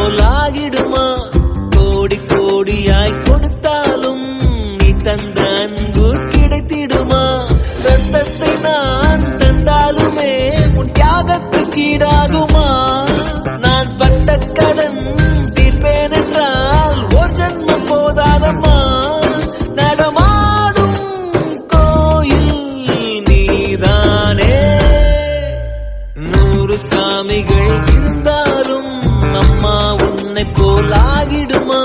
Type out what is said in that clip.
போலாகிடுமா? கோடி கோடியாய் கொடுத்தாலும் நீ தந்த அன்பு கிடைத்திடுமா? ரத்தத்தை நான் தந்தாலுமே உன் தியாகத்துக்கு ஈடாகுமா? நான் பட்ட கடன் தீர்ப்பேன் என்றால் ஒரு ஜன்மம் போதாதம்மா. நடமாடும் கோயில் நீதானே. 100 சாமிகள் இருந்தாலும் அம்மா உன்னை போலாகிடுமா?